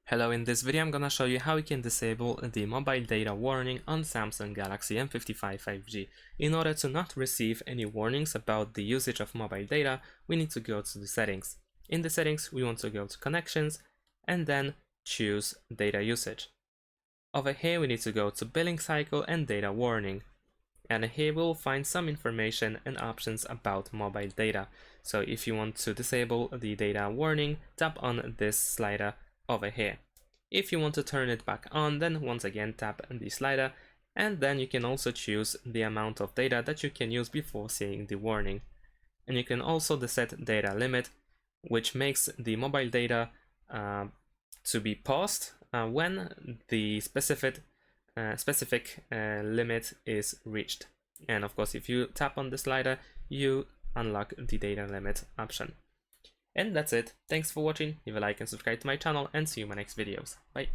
Hello, in this video I'm gonna show you how you can disable the mobile data warning on Samsung Galaxy M55 5G. In order to not receive any warnings about the usage of mobile data, we need to go to the settings. In the settings, we want to go to connections and then choose data usage. Over here, we need to go to billing cycle and data warning. And here we'll find some information and options about mobile data. So if you want to disable the data warning, tap on this slider over here. If you want to turn it back on, then once again tap on the slider, and then you can also choose the amount of data that you can use before seeing the warning. And you can also set data limit, which makes the mobile data to be paused when the specific limit is reached. And of course, if you tap on the slider, you unlock the data limit option. And that's it. Thanks for watching. Leave a like and subscribe to my channel, and see you in my next videos. Bye.